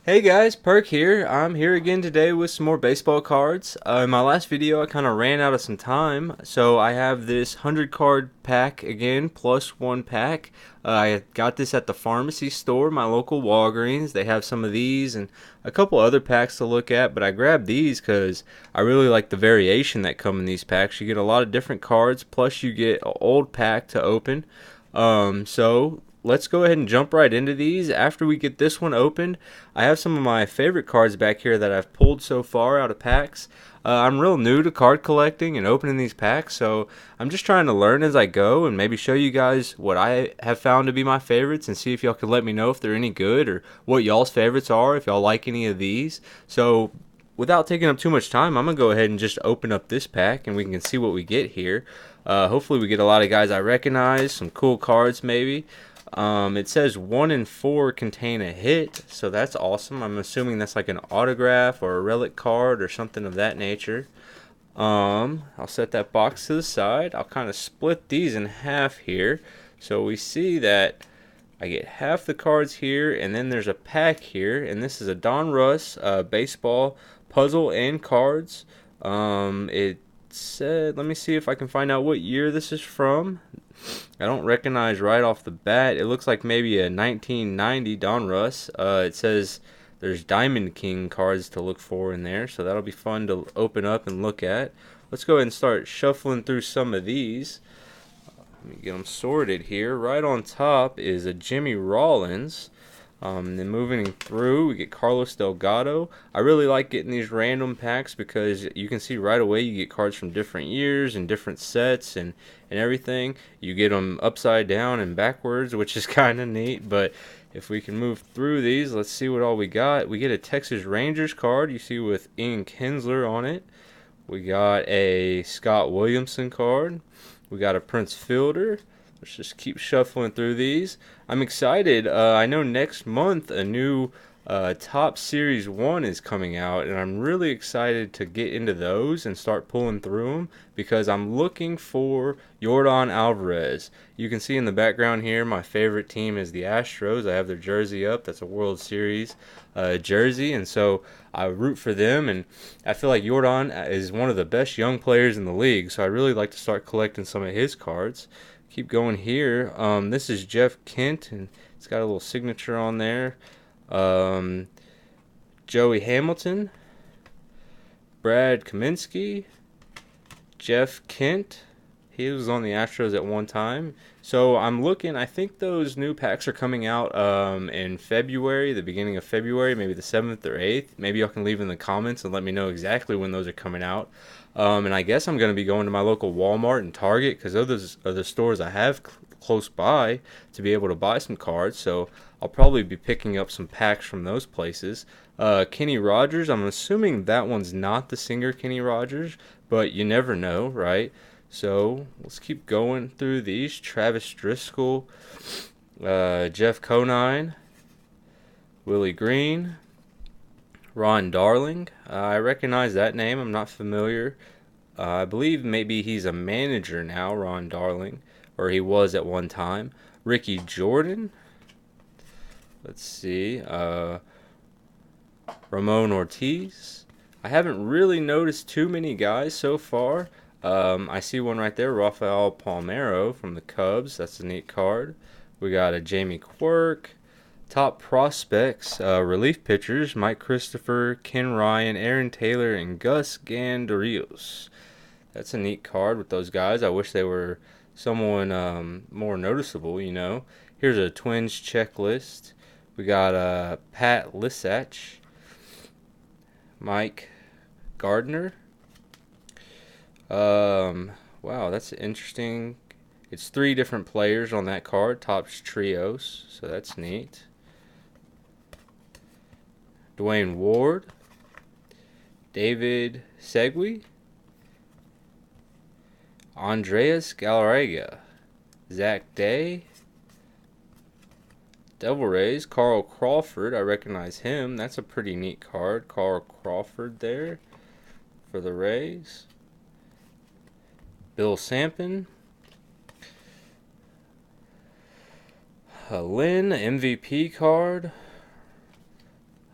Hey guys, Perk here. I'm here again today with some more baseball cards. In my last video, I kind of ran out of some time, so I have this 100 card pack again, plus one pack. I got this at the pharmacy store, my local Walgreens. They have some of these and a couple other packs to look at, but I grabbed these because I really like the variation that come in these packs. You get a lot of different cards, plus you get an old pack to open. So let's go ahead and jump right into these. After we get this one opened, I have some of my favorite cards back here that I've pulled so far out of packs. I'm real new to card collecting and opening these packs, so I'm just trying to learn as I go and maybe show you guys what I have found to be my favorites and see if y'all can let me know if they're any good or what y'all's favorites are, if y'all like any of these. So without taking up too much time, I'm going to go ahead and just open up this pack and we can see what we get here. Hopefully we get a lot of guys I recognize, some cool cards maybe. It says 1 in 4 contain a hit, so that's awesome. I'm assuming that's like an autograph or a relic card or something of that nature. I'll set that box to the side. I'll kind of split these in half here. So we see that I get half the cards here, and then there's a pack here, and this is a Donruss baseball puzzle and cards. It said, let me see if I can find out what year this is from. I don't recognize right off the bat. It looks like maybe a 1990 Donruss. It says there's Diamond King cards to look for in there, so that'll be fun to open up and look at. Let's go ahead and start shuffling through some of these. Let me get them sorted here. Right on top is a Jimmy Rollins. Then moving through, we get Carlos Delgado. I really like getting these random packs because you can see right away you get cards from different years and different sets and everything. You get them upside down and backwards, which is kind of neat. But if we can move through these, let's see what all we got. We get a Texas Rangers card, you see with Ian Kinsler on it. We got a Scott Williamson card. We got a Prince Fielder. Let's just keep shuffling through these. I'm excited. I know next month a new Top Series 1 is coming out, and I'm really excited to get into those and start pulling through them because I'm looking for Yordan Alvarez. You can see in the background here my favorite team is the Astros. I have their jersey up. That's a World Series jersey, and so I root for them, and I feel like Yordan is one of the best young players in the league, so I really like to start collecting some of his cards. Keep going here. This is Jeff Kent, and it's got a little signature on there. Joey Hamilton, Brad Kaminsky, Jeff Kent. He was on the Astros at one time. So I'm looking. I think those new packs are coming out in February, the beginning of February, maybe the 7th or 8th. Maybe y'all can leave in the comments and let me know exactly when those are coming out. And I guess I'm going to be going to my local Walmart and Target because those are the stores I have close by to be able to buy some cards. So I'll probably be picking up some packs from those places. Kenny Rogers, I'm assuming that one's not the singer Kenny Rogers, but you never know, right? So let's keep going through these. Travis Driscoll, Jeff Conine, Willie Green, Ron Darling. I recognize that name. I'm not familiar. I believe maybe he's a manager now, Ron Darling, or he was at one time. Ricky Jordan. Let's see. Ramon Ortiz. I haven't really noticed too many guys so far. I see one right there, Rafael Palmeiro from the Cubs. That's a neat card. We got a Jamie Quirk. Top prospects, relief pitchers, Mike Christopher, Ken Ryan, Aaron Taylor, and Gus Ganderrios. That's a neat card with those guys. I wish they were someone more noticeable, you know. Here's a Twins checklist. We got Pat Lisach, Mike Gardner. Wow, that's interesting. It's 3 different players on that card, Topps Trios, so that's neat. Dwayne Ward, David Segui, Andreas Galarraga, Zach Day, Devil Rays, Carl Crawford. I recognize him. That's a pretty neat card. Carl Crawford there for the Rays. Bill Sampson, a Lynn MVP card.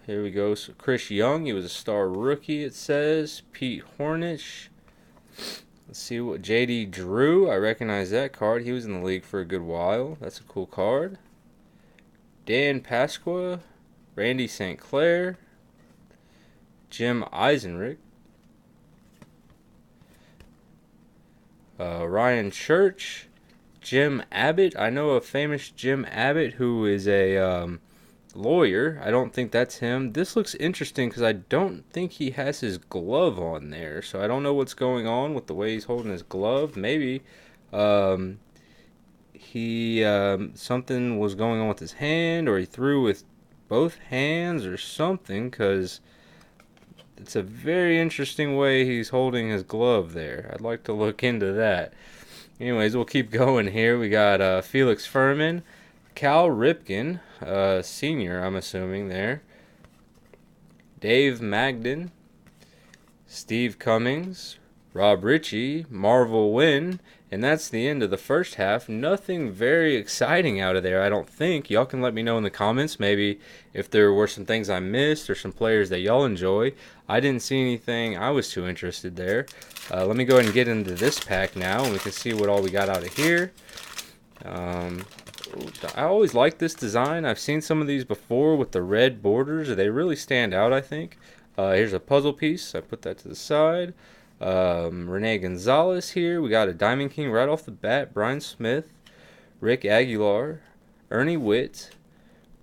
Here we go. So Chris Young, he was a star rookie, it says. Pete Hornish. Let's see what JD Drew. I recognize that card. He was in the league for a good while. That's a cool card. Dan Pasqua. Randy St. Clair. Jim Eisenrich. Ryan Church. Jim Abbott. I know a famous Jim Abbott who is a lawyer. I don't think that's him. This looks interesting because I don't think he has his glove on there. So I don't know what's going on with the way he's holding his glove. Maybe something was going on with his hand, or he threw with both hands or something, because it's a very interesting way he's holding his glove there. I'd like to look into that. Anyways, we'll keep going here. We got Felix Furman, Cal Ripken, senior, I'm assuming there. Dave Magden, Steve Cummings, Rob Ritchie, Marvel Wynn, and that's the end of the first half. Nothing very exciting out of there, I don't think. Y'all can let me know in the comments maybe if there were some things I missed or some players that y'all enjoy. I didn't see anything I was too interested there. Let me go ahead and get into this pack now, and we can see what all we got out of here. I always like this design. I've seen some of these before with the red borders. They really stand out, I think. Here's a puzzle piece. I put that to the side. Rene Gonzalez here. We got a Diamond King right off the bat. Brian Smith, Rick Aguilar, Ernie Witt,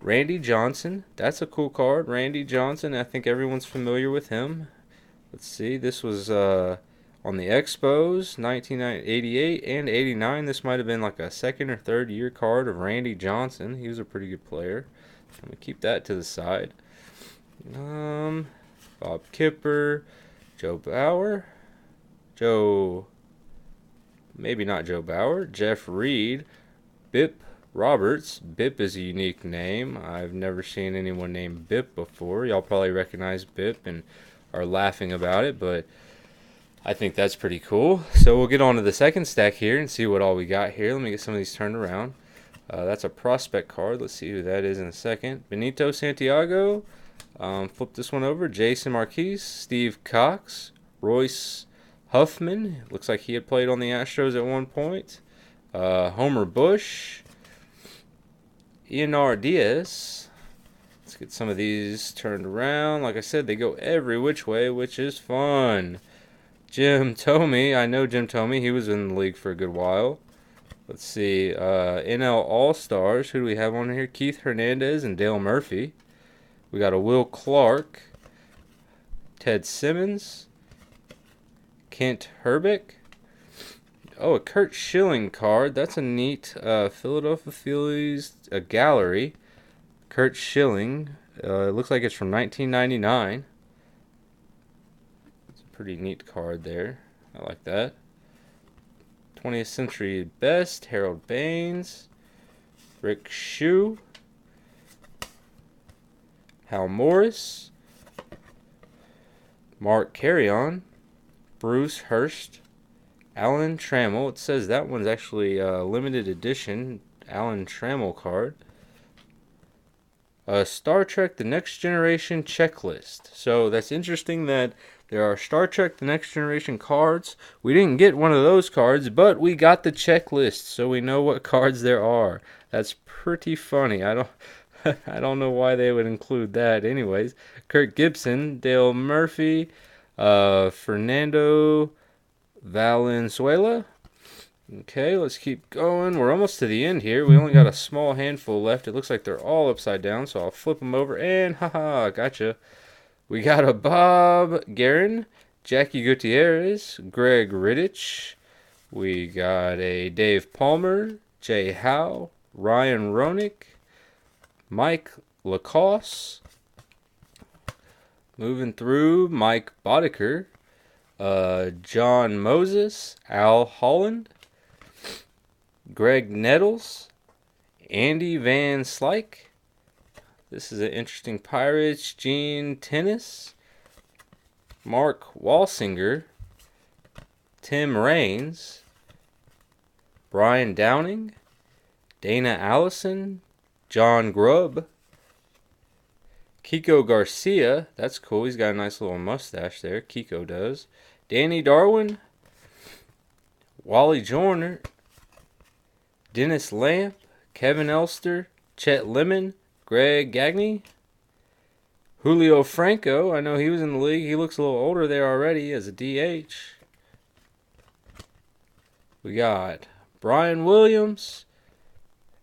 Randy Johnson. That's a cool card. Randy Johnson. I think everyone's familiar with him. Let's see. This was on the Expos, 1988 and 89. This might have been like a second or third year card of Randy Johnson. He was a pretty good player. I'm going to keep that to the side. Bob Kipper, Joe Bauer. Maybe not Joe Bauer, Jeff Reed, Bip Roberts. Bip is a unique name. I've never seen anyone named Bip before. Y'all probably recognize Bip and are laughing about it, but I think that's pretty cool. So we'll get on to the second stack here and see what all we got here. Let me get some of these turned around. That's a prospect card. Let's see who that is in a second. Benito Santiago. Flip this one over. Jason Marquise, Steve Cox, Royce Huffman. Looks like he had played on the Astros at one point. Homer Bush. Ionar Diaz. Let's get some of these turned around. Like I said, they go every which way, which is fun. Jim Thome. I know Jim Thome. He was in the league for a good while. Let's see. NL All-Stars. Who do we have on here? Keith Hernandez and Dale Murphy. We got a Will Clark. Ted Simmons. Kent Herbeck. Oh, a Kurt Schilling card. That's a neat Philadelphia Phillies gallery. Kurt Schilling. It looks like it's from 1999. It's a pretty neat card there. I like that. 20th Century Best. Harold Baines. Rick Shue. Hal Morris. Mark Carrion. Bruce Hurst, Alan Trammell. It says that one's actually a limited edition Alan Trammell card. Star Trek The Next Generation checklist. So that's interesting that there are Star Trek The Next Generation cards. We didn't get one of those cards, but we got the checklist, so we know what cards there are. That's pretty funny. I don't know why they would include that. Anyways, Kirk Gibson, Dale Murphy, Fernando Valenzuela. Okay, let's keep going. We're almost to the end here. We only got a small handful left. It looks like they're all upside down, so I'll flip them over, and haha, gotcha. We got a Bob Guerin, Jackie Gutierrez, Greg Riddich. We got a Dave Palmer, Jay Howe, Ryan Roenick, Mike Lacoste. Moving through, Mike Boddicker, John Moses, Al Holland, Greg Nettles, Andy Van Slyke. This is an interesting Pirates. Gene Tennis, Mark Walsinger, Tim Raines, Brian Downing, Dana Allison, John Grubb, Kiko Garcia, that's cool. He's got a nice little mustache there. Kiko does. Danny Darwin, Wally Joyner, Dennis Lamp, Kevin Elster, Chet Lemon, Greg Gagne, Julio Franco. I know he was in the league. He looks a little older there already as a DH. We got Brian Williams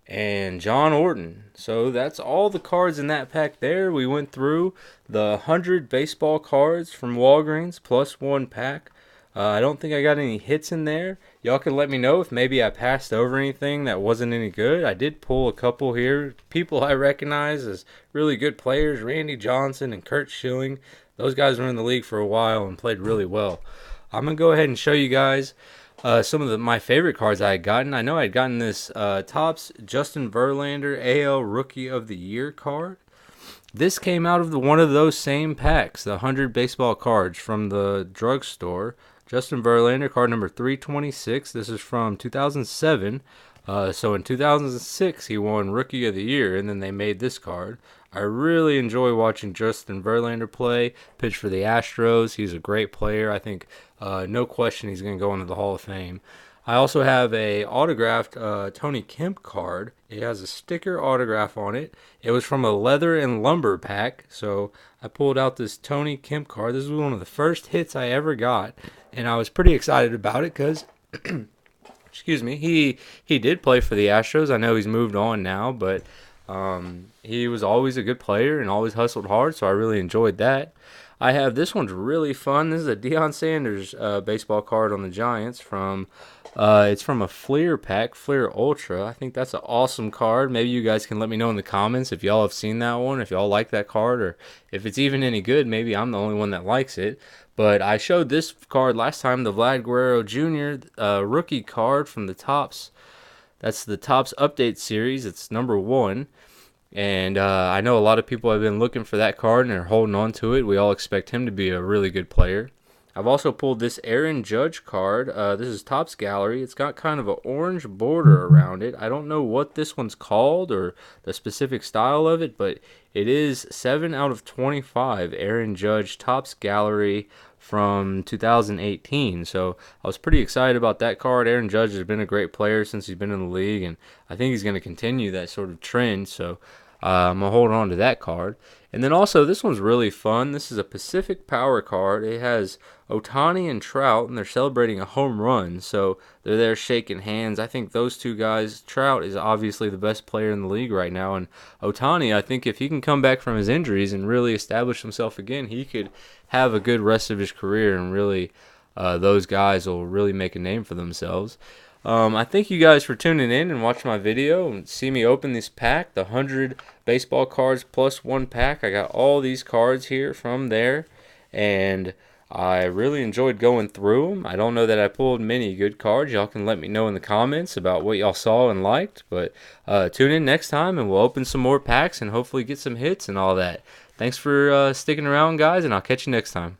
and John Orton. So that's all the cards in that pack there. We went through the 100 baseball cards from Walgreens plus one pack. I don't think I got any hits in there. Y'all can let me know if maybe I passed over anything that wasn't any good. I did pull a couple here. People I recognize as really good players, Randy Johnson and Curt Schilling. Those guys were in the league for a while and played really well. I'm going to go ahead and show you guys some of my favorite cards I had gotten. I know I had gotten this Topps Justin Verlander AL Rookie of the Year card. This came out of one of those same packs, the 100 baseball cards from the drugstore. Justin Verlander, card number 326. This is from 2007. So in 2006, he won Rookie of the Year, and then they made this card. I really enjoy watching Justin Verlander play, pitch for the Astros. He's a great player. I think, no question, he's going to go into the Hall of Fame. I also have a autographed Tony Kemp card. It has a sticker autograph on it. It was from a leather and lumber pack, so I pulled out this Tony Kemp card. This was one of the first hits I ever got, and I was pretty excited about it because, excuse me, he did play for the Astros. I know he's moved on now, but he was always a good player and always hustled hard, so I really enjoyed that. I have this one's really fun. This is a Deion Sanders baseball card on the Giants from it's from a Fleer pack, Fleer Ultra. I think that's an awesome card. Maybe you guys can let me know in the comments if y'all have seen that one, if y'all like that card, or if it's even any good. Maybe I'm the only one that likes it. But I showed this card last time, the Vlad Guerrero Jr. Rookie card from the Topps. That's the Topps Update Series. It's number 1. And I know a lot of people have been looking for that card and are holding on to it. We all expect him to be a really good player. I've also pulled this Aaron Judge card. This is Topps Gallery. It's got kind of an orange border around it. I don't know what this one's called or the specific style of it, but it is 7 out of 25 Aaron Judge Topps Gallery from 2018. So I was pretty excited about that card. Aaron Judge has been a great player since he's been in the league, and I think he's going to continue that sort of trend. So I'm going to hold on to that card. And then also, this one's really fun. This is a Pacific Power card. It has Ohtani and Trout, and they're celebrating a home run. So they're there shaking hands. I think those two guys, Trout is obviously the best player in the league right now. And Ohtani, I think if he can come back from his injuries and really establish himself again, he could have a good rest of his career. And really, those guys will really make a name for themselves. I thank you guys for tuning in and watching my video and see me open this pack, the 100 baseball cards plus one pack. I got all these cards here from there, and I really enjoyed going through them. I don't know that I pulled many good cards. Y'all can let me know in the comments about what y'all saw and liked, but tune in next time and we'll open some more packs and hopefully get some hits and all that. Thanks for sticking around, guys, and I'll catch you next time.